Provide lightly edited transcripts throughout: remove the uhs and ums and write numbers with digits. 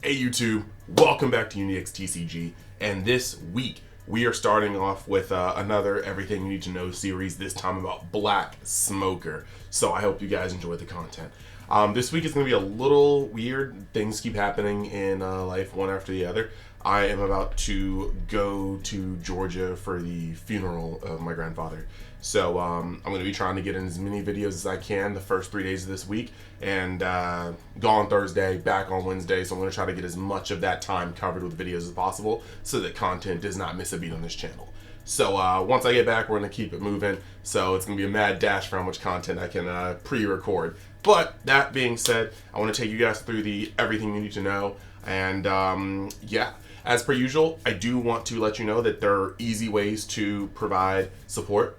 Hey YouTube, welcome back to UniX TCG, and this week we are starting off with another Everything You Need to Know series, this time about Black Smoker. So I hope you guys enjoy the content. This week is going to be a little weird. Things keep happening in life one after the other. I am about to go to Georgia for the funeral of my grandfather. So I'm going to be trying to get in as many videos as I can the first 3 days of this week, and gone Thursday, back on Wednesday. So I'm going to try to get as much of that time covered with videos as possible so that content does not miss a beat on this channel. So once I get back, we're going to keep it moving. So it's going to be a mad dash for how much content I can pre-record. But that being said, I want to take you guys through the everything you need to know. And yeah, as per usual, I do want to let you know that there are easy ways to provide support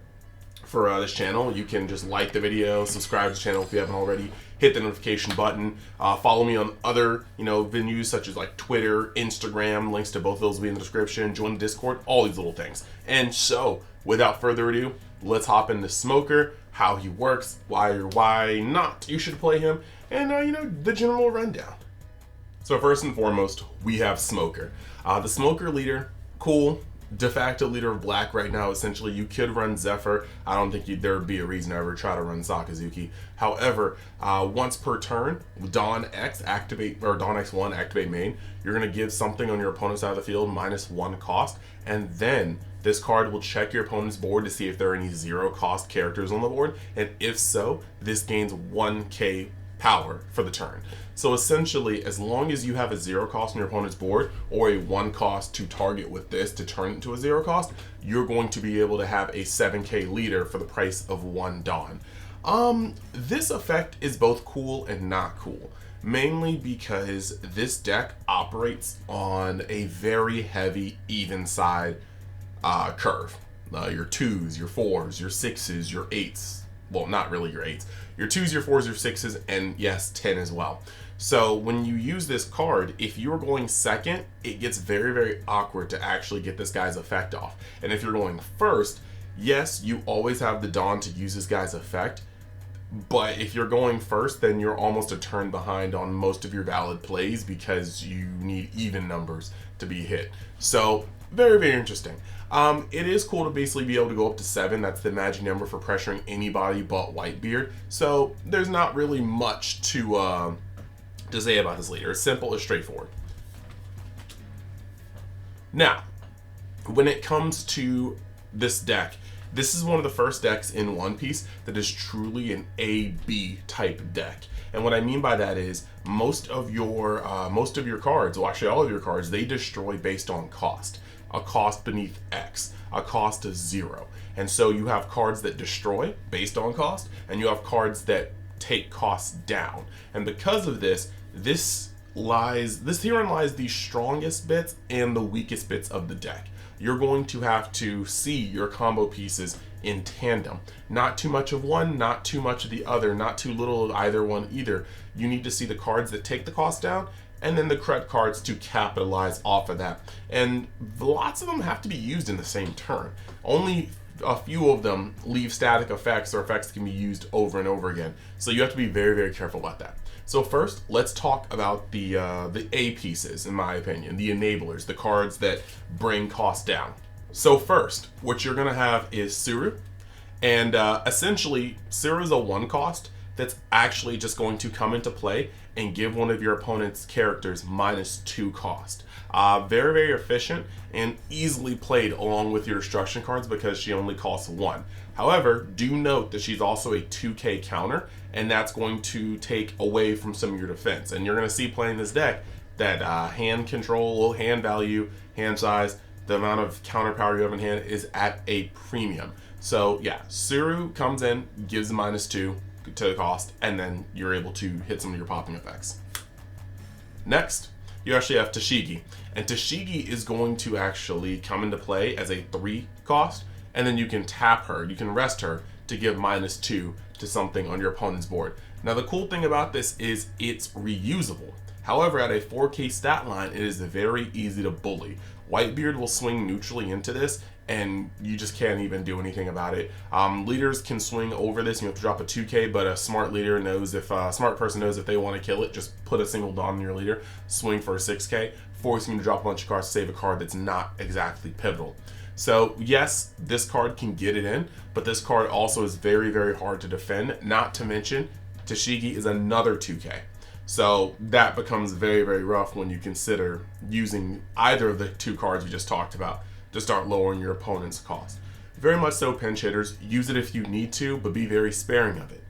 for this channel. You can just like the video, subscribe to the channel if you haven't already, hit the notification button, follow me on other venues such as like Twitter, Instagram. Links to both of those will be in the description. Join the Discord, all these little things. And so without further ado, let's hop into Smoker, how he works, why or why not you should play him, and the general rundown. So first and foremost, we have Smoker. The Smoker leader, cool, de facto leader of Black right now. Essentially, you could run Zephyr. I don't think there would be a reason to ever try to run Sakazuki. However, once per turn, Dawn X activate, or Dawn X1 activate main. You're going to give something on your opponent's side of the field -1 cost, and then this card will check your opponent's board to see if there are any 0 cost characters on the board, and if so, this gains 1k power for the turn. So essentially, as long as you have a 0 cost on your opponent's board, or a 1 cost to target with this to turn it into a 0 cost, you're going to be able to have a 7k leader for the price of 1 Dawn. This effect is both cool and not cool, mainly because this deck operates on a very heavy even side curve. Your 2s, your 4s, your 6s, your 8s. Well, not really your 8s. Your 2s, your 4s, your 6s, and yes, 10 as well. So when you use this card, if you're going second, it gets very, very awkward to actually get this guy's effect off. And if you're going first, yes, you always have the Dawn to use this guy's effect. But if you're going first, then you're almost a turn behind on most of your valid plays because you need even numbers to be hit. So very, very interesting. It is cool to basically be able to go up to 7. That's the magic number for pressuring anybody but Whitebeard. So there's not really much to say about this leader. It's simple, it's straightforward. Now, when it comes to this deck, this is one of the first decks in One Piece that is truly an A-B type deck. And what I mean by that is most of your cards, well actually all of your cards, they destroy based on cost. A cost beneath X, a cost of 0. And so you have cards that destroy based on cost, and you have cards that take costs down. And because of this, herein lies the strongest bits and the weakest bits of the deck. You're going to have to see your combo pieces in tandem. Not too much of one, not too much of the other, not too little of either one either. You need to see the cards that take the cost down, and then the correct cards to capitalize off of that. And lots of them have to be used in the same turn. Only a few of them leave static effects or effects that can be used over and over again. So you have to be very, very careful about that. So first, let's talk about the A pieces, in my opinion, the enablers, the cards that bring costs down. So first, what you're gonna have is Tsuru. And essentially, Tsuru is a 1 cost that's actually just going to come into play and give one of your opponent's characters -2 cost. Very, very efficient and easily played along with your destruction cards because she only costs 1. However, do note that she's also a 2k counter, and that's going to take away from some of your defense. And you're going to see playing this deck that hand control, hand value, hand size, the amount of counter power you have in hand is at a premium. So yeah, Tsuru comes in, gives -2 to the cost, and then you're able to hit some of your popping effects. Next, you actually have Tashigi, and Tashigi is going to actually come into play as a 3 cost, and then you can tap her, you can rest her to give -2 to something on your opponent's board. Now the cool thing about this is it's reusable. However, at a 4k stat line, it is very easy to bully. Whitebeard will swing neutrally into this and you just can't even do anything about it. Leaders can swing over this. You have to drop a 2K, but a smart leader knows if a smart person knows if they want to kill it, just put a single Dawn on your leader, swing for a 6K, forcing you to drop a bunch of cards to save a card that's not exactly pivotal. So yes, this card can get it in, but this card also is very, very hard to defend. Not to mention, TCG is another 2K. So that becomes very, very rough when you consider using either of the two cards we just talked about to start lowering your opponent's cost. Very much so, pinch hitters, use it if you need to, but be very sparing of it.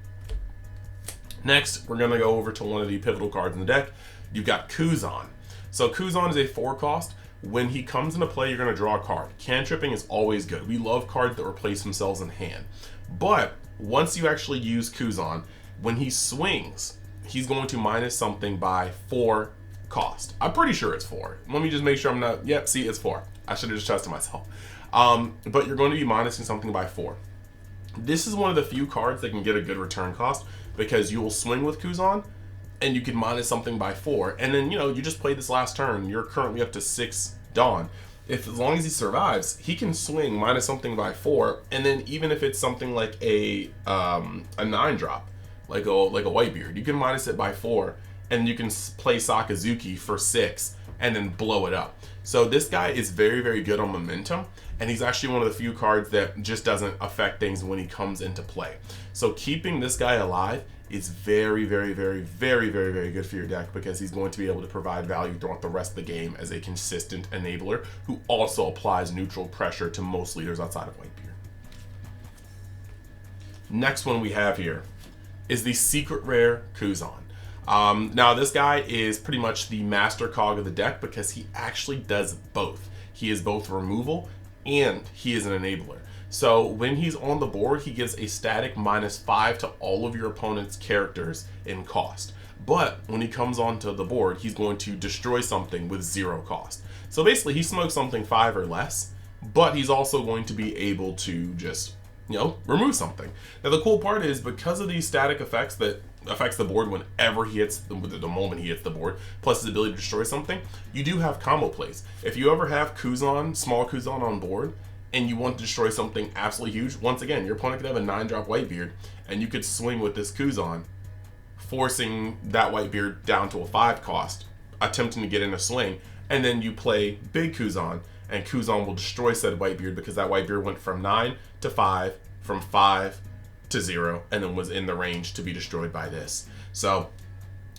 Next, we're going to go over to one of the pivotal cards in the deck. You've got Kuzan. So Kuzan is a 4 cost. When he comes into play, you're going to draw a card. Cantripping is always good. We love cards that replace themselves in hand. But once you actually use Kuzan, when he swings, he's going to minus something by 4 cost. I'm pretty sure it's 4. Let me just make sure I'm not... Yep, see, it's 4. I should have just trusted myself. But you're going to be minusing something by 4. This is one of the few cards that can get a good return cost because you will swing with Kuzan and you can minus something by 4. And then, you just played this last turn. You're currently up to 6 Dawn. As long as he survives, he can swing minus something by 4. And then even if it's something like a 9-drop, like a Whitebeard, you can minus it by 4. And you can play Sakazuki for 6 and then blow it up. So this guy is very, very good on momentum, and he's actually one of the few cards that just doesn't affect things when he comes into play. So keeping this guy alive is very, very, very, very, very, very good for your deck because he's going to be able to provide value throughout the rest of the game as a consistent enabler who also applies neutral pressure to most leaders outside of Whitebeard. Next one we have here is the secret rare Kuzan. Now this guy is pretty much the master cog of the deck because he actually does both. He is both removal and he is an enabler. So when he's on the board, he gives a static -5 to all of your opponent's characters in cost. But when he comes onto the board, he's going to destroy something with 0 cost. So basically he smokes something 5 or less, but he's also going to be able to just, remove something. Now the cool part is because of these static effects that affects the board whenever he hits the moment he hits the board, plus his ability to destroy something, you do have combo plays. If you ever have Kuzan, small Kuzan on board, and you want to destroy something absolutely huge, once again, your opponent could have a 9-drop Whitebeard, and you could swing with this Kuzan, forcing that Whitebeard down to a 5 cost, attempting to get in a swing, and then you play big Kuzan, and Kuzan will destroy said Whitebeard because that Whitebeard went from 9 to 5, from 5 to 0, and then was in the range to be destroyed by this. So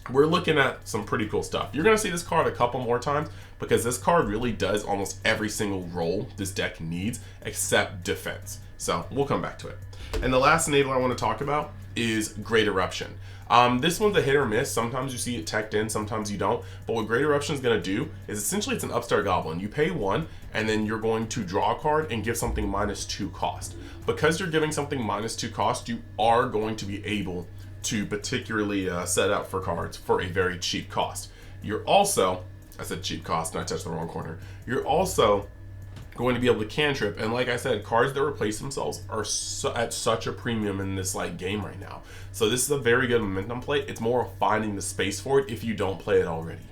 we're looking at some pretty cool stuff. You're going to see this card a couple more times because this card really does almost every single role this deck needs except defense. So we'll come back to it. And the last enabler I want to talk about is Great Eruption. This one's a hit or miss. Sometimes you see it teched in, sometimes you don't. But what Great Eruption is going to do is essentially it's an upstart goblin. You pay 1, and then you're going to draw a card and give something -2 cost. Because you're giving something -2 cost, you are going to be able to particularly set up for cards for a very cheap cost. You're also, I said cheap cost and I touched the wrong corner. You're also going to be able to cantrip, and like I said, cards that replace themselves are at such a premium in this game right now. So this is a very good momentum play. It's more of finding the space for it if you don't play it already.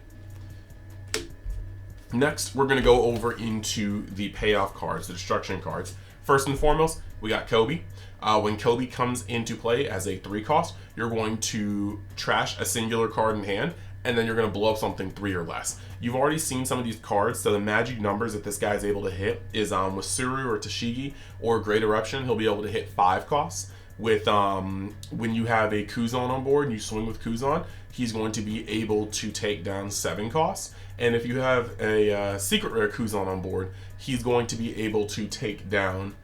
Next, we're going to go over into the payoff cards, the destruction cards. First and foremost, we got Kobe. When Kobe comes into play as a 3 cost, you're going to trash a singular card in hand, and then you're going to blow up something 3 or less. You've already seen some of these cards, so the magic numbers that this guy's able to hit is with Suru or Tashigi or Great Eruption, he'll be able to hit 5 costs. With when you have a Kuzan on board and you swing with Kuzan, he's going to be able to take down 7 costs. And if you have a secret rare Kuzan on board, he's going to be able to take down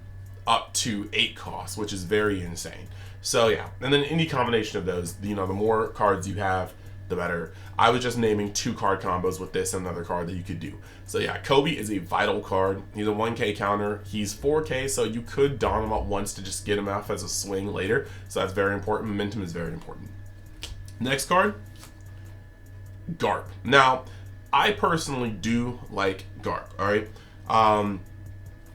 up to 8 costs, which is very insane. So yeah, and then any combination of those, the more cards you have, the better. I was just naming 2 card combos with this and another card that you could do. So yeah, Kobe is a vital card. He's a 1K counter. He's 4K, so you could don him up once to just get him off as a swing later. So that's very important. Momentum is very important. Next card, Garp. Now, I personally do like Garp, alright?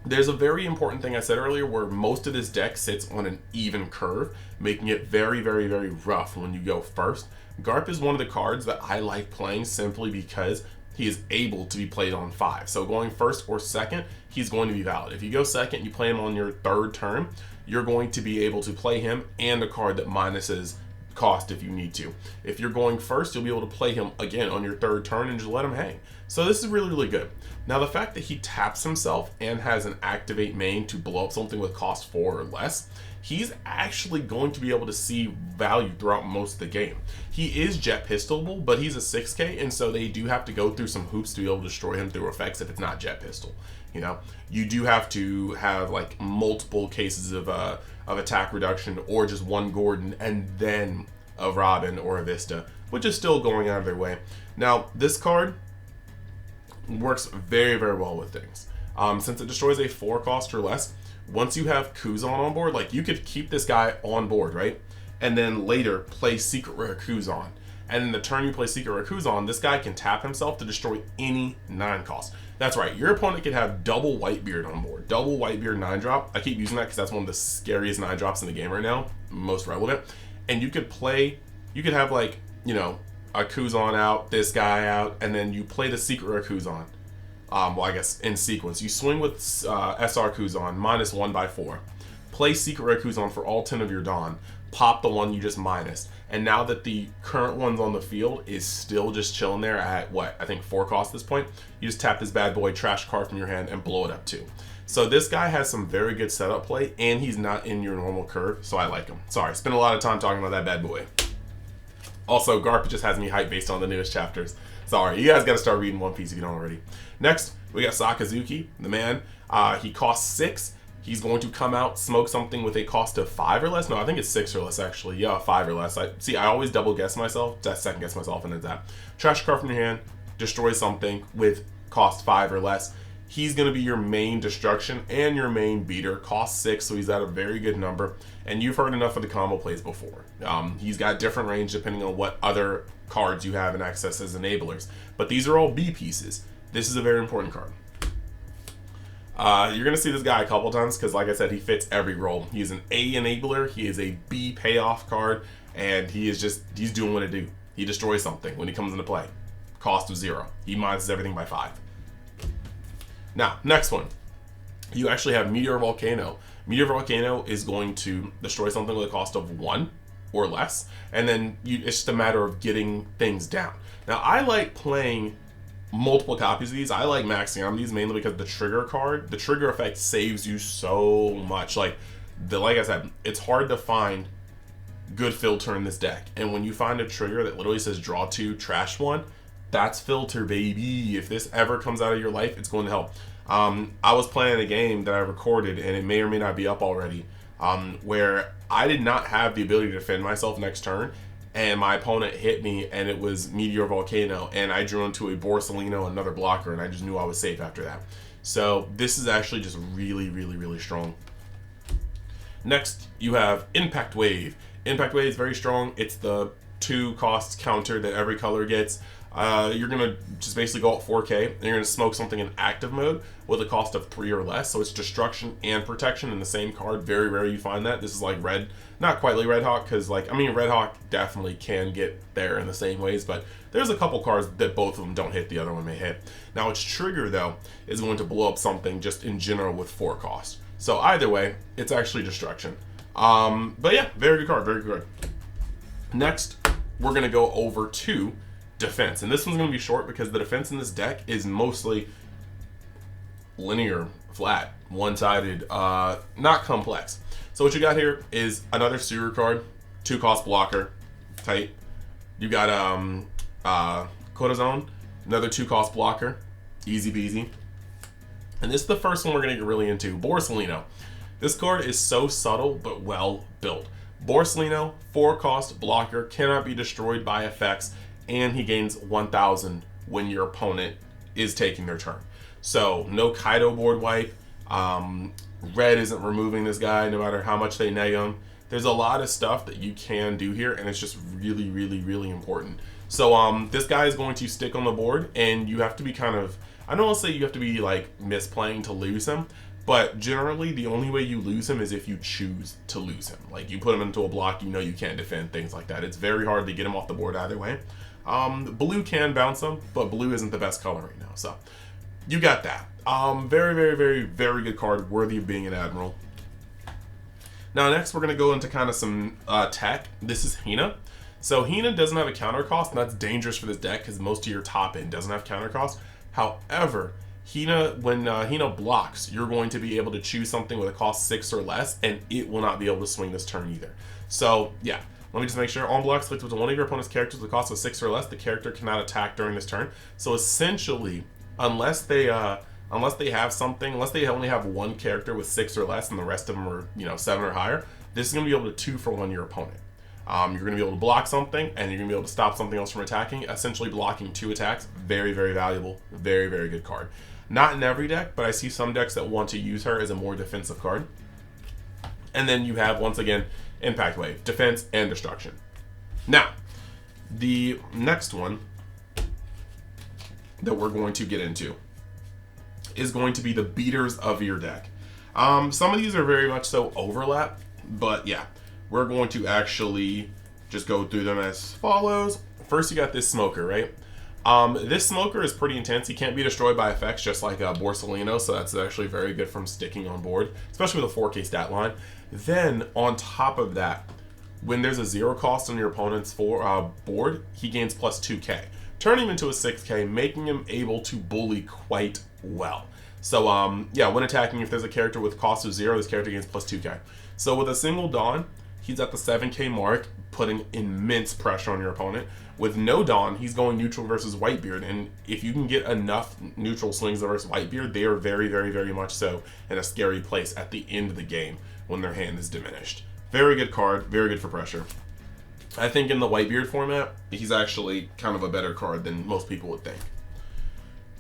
There's a very important thing I said earlier where most of this deck sits on an even curve, making it very, very, very rough when you go first. Garp is one of the cards that I like playing simply because he is able to be played on 5. So going first or second, he's going to be valid. If you go second, you play him on your 3rd turn, you're going to be able to play him and a card that minuses cost if you need to. If you're going first, you'll be able to play him again on your 3rd turn and just let him hang. So this is really, really good. Now the fact that he taps himself and has an activate main to blow up something with cost 4 or less, he's actually going to be able to see value throughout most of the game. He is jet pistolable, but he's a 6K, and so they do have to go through some hoops to be able to destroy him through effects if it's not jet pistol. You know, you do have to have like multiple cases of attack reduction, or just one Gordon and then a Robin or a Vista, which is still going out of their way. Now this card works very, very well with things. Since it destroys a 4 cost or less, once you have Kuzan on board, like you could keep this guy on board, right? And then later play Secret Rare Kuzan. And in the turn you play Secret Rare Kuzan, this guy can tap himself to destroy any 9 cost. That's right, your opponent could have double Whitebeard on board. Double Whitebeard 9-drop. I keep using that because that's one of the scariest 9-drops in the game right now. Most relevant. And you could play, you could have like, you know, a Kuzan out, this guy out, and then you play the Secret Rare Kuzan. Well, I guess in sequence. You swing with SR Kuzan, -1/4. Play Secret Rare Kuzan for all 10 of your Dawn. Pop the one you just minus. And now that the current one's on the field is still just chilling there at, what, I think 4 cost at this point, you just tap this bad boy, trash card from your hand, and blow it up too. So this guy has some very good setup play, and he's not in your normal curve, so I like him. Sorry, spent a lot of time talking about that bad boy. Also, Garp just has me hyped based on the newest chapters. Sorry, you guys got to start reading One Piece if you don't already. Next, we got Sakazuki, the man. He costs 6. He's going to come out, smoke something with a cost of 5 or less. No, I think it's 6 or less, actually. Yeah, 5 or less. I always double guess myself. Second guess myself, and then that. Trash card from your hand, destroy something with cost 5 or less. He's going to be your main destruction and your main beater. Cost 6, so he's at a very good number. And you've heard enough of the combo plays before. He's got different range depending on what other cards you have in access as enablers. But these are all B pieces. This is a very important card. You're going to see this guy a couple times because, like I said, he fits every role. He's an A enabler, he is a B payoff card, and he's doing what it do. He destroys something when he comes into play. Cost of 0. He minuses everything by 5. Now, next one. You actually have Meteor Volcano. Meteor Volcano is going to destroy something with a cost of 1 or less, and then it's just a matter of getting things down. Now, I like playing multiple copies of these. I like maxing on these mainly because the trigger card, the trigger effect saves you so much. Like I said, it's hard to find good filter in this deck. And when you find a trigger that literally says draw 2, trash 1, that's filter, baby. If this ever comes out of your life, it's going to help. I was playing a game that I recorded, and it may or may not be up already, where I did not have the ability to defend myself next turn, and my opponent hit me, and it was Meteor Volcano, and I drew into a Borsellino, another blocker, and I just knew I was safe after that. So this is actually just really, really, really strong. Next, you have Impact Wave. Impact Wave is very strong. It's the 2 cost counter that every color gets. You're going to just basically go at 4K, and you're going to smoke something in active mode with a cost of 3 or less. So it's destruction and protection in the same card. Very rare you find that. This is like Red, not quite like Red Hawk, because Red Hawk definitely can get there in the same ways, but there's a couple cards that both of them don't hit, the other one may hit. Now its trigger, though, is going to blow up something just in general with 4 cost. So either way, it's actually destruction. But yeah, very good card, very good card. Next, we're going to go over to defense, and this one's going to be short because the defense in this deck is mostly linear, flat, one-sided, not complex. So what you got here is another Sewer card, 2 cost blocker, tight. You got Corazon, another 2 cost blocker, easy peasy. And this is the first one we're going to get really into, Borsellino. This card is so subtle but well built. Borsellino, 4 cost blocker, cannot be destroyed by effects, and he gains 1,000 when your opponent is taking their turn. So no Kaido board wipe. Red isn't removing this guy no matter how much they neg him. There's a lot of stuff that you can do here, and it's just really, really, really important. So this guy is going to stick on the board, and you have to be kind of, I don't want to say you have to be like misplaying to lose him, But generally, the only way you lose him is if you choose to lose him. Like, you put him into a block, you know you can't defend, things like that. It's very hard to get him off the board either way. Blue can bounce him, but blue isn't the best color right now. So, you got that. Very, very, very, very good card, worthy of being an Admiral. Now, next, we're going to go into kind of some tech. This is Hina. So, Hina doesn't have a counter cost, and that's dangerous for this deck because most of your top end doesn't have counter cost. However, Hina, when Hina blocks, you're going to be able to choose something with a cost 6 or less, and it will not be able to swing this turn either. So, yeah. Let me just make sure. On block, select with one of your opponent's characters with a cost of 6 or less. The character cannot attack during this turn. So, essentially, unless they have something, unless they only have one character with 6 or less, and the rest of them are 7 or higher, this is going to be able to 2-for-1 your opponent. You're going to be able to block something, and you're going to be able to stop something else from attacking. Essentially, blocking 2 attacks. Very, very valuable. Very, very good card. Not in every deck, but I see some decks that want to use her as a more defensive card. And then you have, once again, Impact Wave, defense and destruction. Now, the next one that we're going to get into is going to be the beaters of your deck. Some of these are very much so overlap, but yeah, we're going to actually just go through them as follows. First, you got this Smoker, right? This Smoker is pretty intense. He can't be destroyed by effects, just like Borsalino, so that's actually very good from sticking on board, especially with a 4K stat line. Then, on top of that, when there's a 0 cost on your opponent's board, he gains plus 2K, turning him into a 6K, making him able to bully quite well. So, yeah, when attacking, if there's a character with cost of 0, this character gains plus 2K. So, with a single Dawn, he's at the 7K mark, putting immense pressure on your opponent. With no Dawn, he's going neutral versus Whitebeard, and if you can get enough neutral swings versus Whitebeard, they are very, very, very much so in a scary place at the end of the game when their hand is diminished. Very good card, very good for pressure. I think in the Whitebeard format, he's actually kind of a better card than most people would think.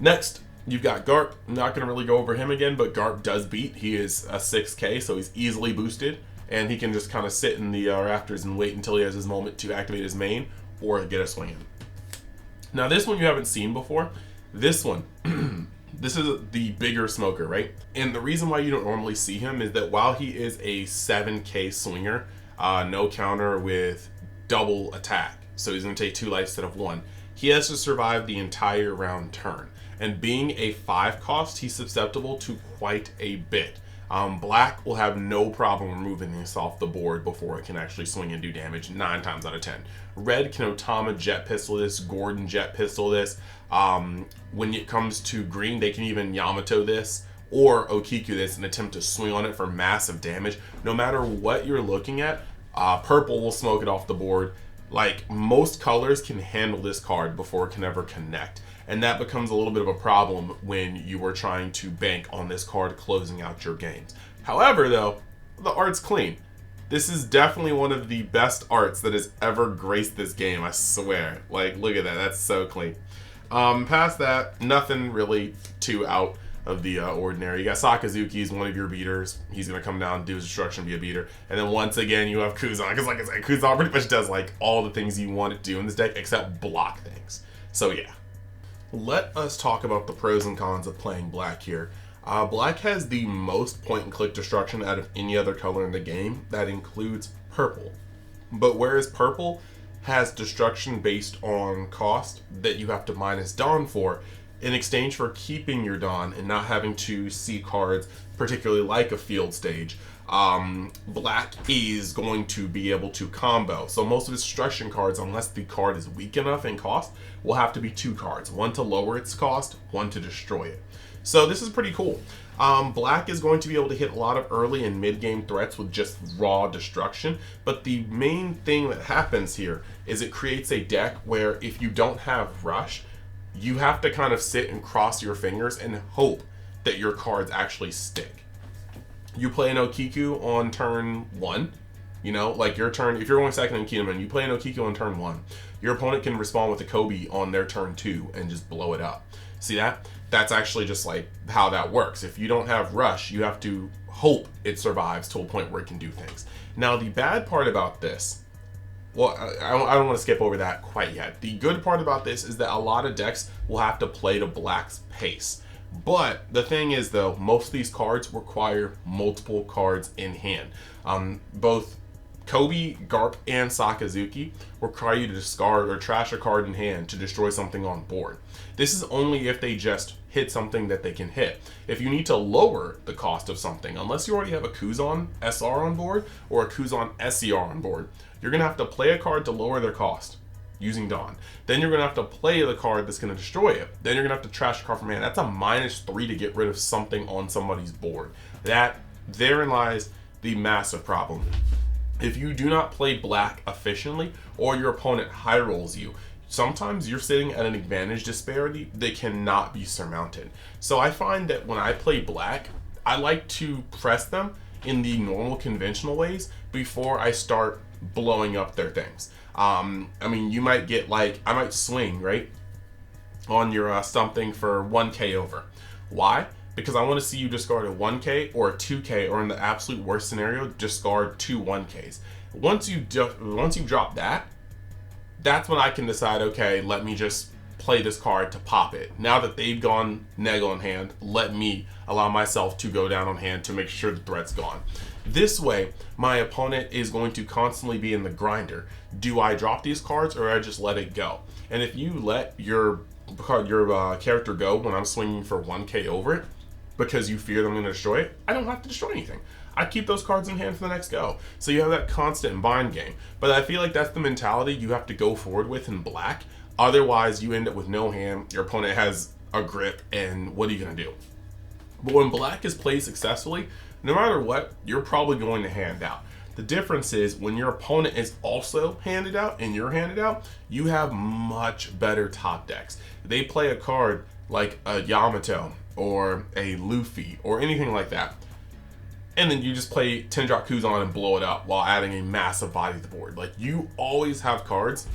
Next, you've got Garp. I'm not going to really go over him again, but Garp does beat. He is a 6K, so he's easily boosted, and he can just kind of sit in the rafters and wait until he has his moment to activate his main or get a swing in. Now, this one you haven't seen before. This one, this is the bigger Smoker, right? And the reason why you don't normally see him is that while he is a 7K swinger, no counter with double attack, so he's going to take 2 life instead of 1, he has to survive the entire round turn. And being a 5 cost, he's susceptible to quite a bit. Black will have no problem removing this off the board before it can actually swing and do damage 9 times out of 10. Red can Otama Jet Pistol this, Gordon Jet Pistol this. When it comes to green, they can even Yamato this or Okiku this and attempt to swing on it for massive damage. No matter what you're looking at, purple will smoke it off the board. Like, most colors can handle this card before it can ever connect. And that becomes a little bit of a problem when you are trying to bank on this card closing out your games. However, though, the art's clean. This is definitely one of the best arts that has ever graced this game, I swear. Like, look at that. That's so clean. Past that, nothing really too out of the ordinary. You got Sakazuki, he's one of your beaters. He's going to come down, do his destruction, be a beater. And then once again, you have Kuzan. Because like I said, Kuzan pretty much does like all the things you want it to do in this deck except block things. So yeah. Let us talk about the pros and cons of playing black here. Black has the most point-and-click destruction out of any other color in the game. That includes purple. But whereas purple has destruction based on cost that you have to minus Dawn for, in exchange for keeping your Dawn and not having to see cards, particularly like a field stage, black is going to be able to combo. So most of its destruction cards, unless the card is weak enough in cost, will have to be 2 cards. One to lower its cost, one to destroy it. So this is pretty cool. Black is going to be able to hit a lot of early and mid-game threats with just raw destruction. But the main thing that happens here is it creates a deck where if you don't have Rush, you have to kind of sit and cross your fingers and hope that your cards actually stick. You play an Okiku on turn 1, you know, like your turn, if you're going second in Kingdom, you play an Okiku on turn 1, your opponent can respond with a Kobe on their turn 2 and just blow it up. See that? That's actually just like how that works. If you don't have Rush, you have to hope it survives to a point where it can do things. Now, the bad part about this, well, I don't want to skip over that quite yet. The good part about this is that a lot of decks will have to play to black's pace. But the thing is though, most of these cards require multiple cards in hand. Both Kobe, Garp, and Sakazuki require you to discard or trash a card in hand to destroy something on board. This is only if they just hit something that they can hit. If you need to lower the cost of something, unless you already have a Kuzan SR on board or a Kuzan SCR on board, you're going to have to play a card to lower their cost using Dawn. Then you're going to have to play the card that's going to destroy it. Then you're going to have to trash a card from hand. That's a -3 to get rid of something on somebody's board. Therein lies the massive problem. If you do not play black efficiently or your opponent high rolls you, sometimes you're sitting at an advantage disparity that cannot be surmounted. So I find that when I play black, I like to press them in the normal conventional ways before I start blowing up their things. I mean, you might get like, I might swing, right, on your something for 1k over. Why? Because I want to see you discard a 1k or a 2k, or in the absolute worst scenario, discard 2 1ks. Once you drop that, that's when I can decide, okay, let me just play this card to pop it. Now that they've gone neg on hand, let me allow myself to go down on hand to make sure the threat's gone. This way, my opponent is going to constantly be in the grinder. Do I drop these cards or I just let it go? And if you let your character go when I'm swinging for 1k over it, because you fear that I'm going to destroy it, I don't have to destroy anything. I keep those cards in hand for the next go. So you have that constant bind game. But I feel like that's the mentality you have to go forward with in black. Otherwise, you end up with no hand, your opponent has a grip, and what are you going to do? But when black is played successfully, no matter what, you're probably going to hand out. The difference is when your opponent is also handed out and you're handed out, you have much better top decks. They play a card like a Yamato or a Luffy or anything like that, and then you just play 10-drop Kuzan and blow it up while adding a massive body to the board. Like, you always have cards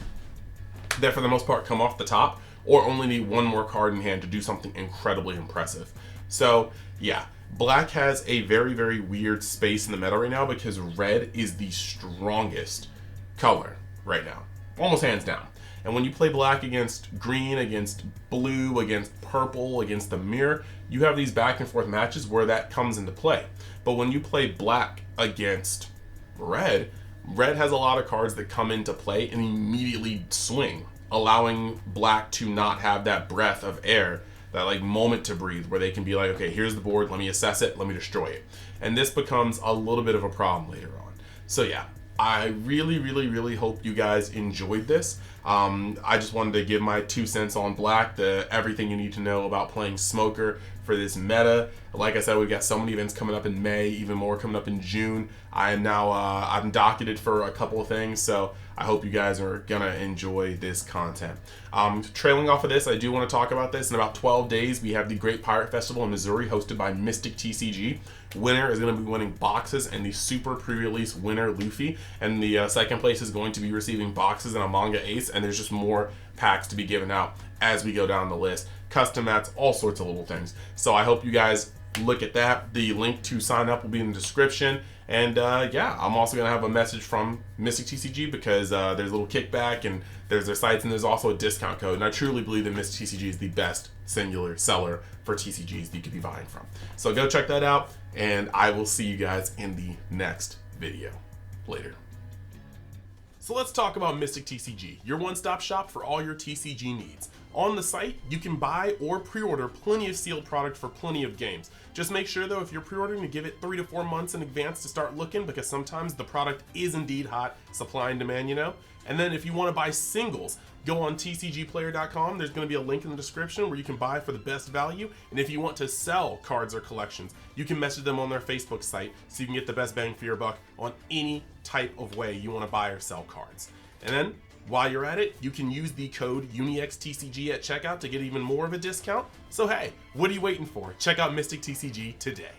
that for the most part come off the top or only need one more card in hand to do something incredibly impressive. So yeah, black has a very, very weird space in the meta right now because red is the strongest color right now, almost hands down. And when you play black against green, against blue, against purple, against the mirror, you have these back and forth matches where that comes into play. But when you play black against red, red has a lot of cards that come into play and immediately swing, allowing black to not have that breath of air, that like moment to breathe where they can be like, okay, here's the board, let me assess it, let me destroy it. And this becomes a little bit of a problem later on. So yeah, I really, really, really hope you guys enjoyed this. I just wanted to give my 2 cents on black, everything you need to know about playing Smoker for this meta. Like I said, we've got so many events coming up in May, even more coming up in June. I am now, I'm docketed for a couple of things, so I hope you guys are gonna enjoy this content. Trailing off of this, I do want to talk about this. In about 12 days, we have the Great Pirate Festival in Missouri, hosted by Mystic TCG. Winner is going to be winning boxes and the super pre-release winner Luffy, and the second place is going to be receiving boxes and a Manga Ace, and there's just more packs to be given out as we go down the list. Custom mats, all sorts of little things. So I hope you guys look at that. The link to sign up will be in the description. And yeah, I'm also going to have a message from Mystic TCG because there's a little kickback and there's their sites, and there's also a discount code. And I truly believe that Mystic TCG is the best singular seller for TCGs that you could be buying from. So go check that out, and I will see you guys in the next video. Later. So let's talk about Mystic TCG, your one-stop shop for all your TCG needs. On the site, you can buy or pre-order plenty of sealed product for plenty of games. Just make sure though, if you're pre-ordering, to give it 3 to 4 months in advance to start looking, because sometimes the product is indeed hot, supply and demand, you know. And then if you want to buy singles, go on tcgplayer.com. There's going to be a link in the description where you can buy for the best value. And if you want to sell cards or collections, you can message them on their Facebook site so you can get the best bang for your buck on any type of way you want to buy or sell cards. And then while you're at it, you can use the code UNIXTCG at checkout to get even more of a discount. So hey, what are you waiting for? Check out Mystic TCG today.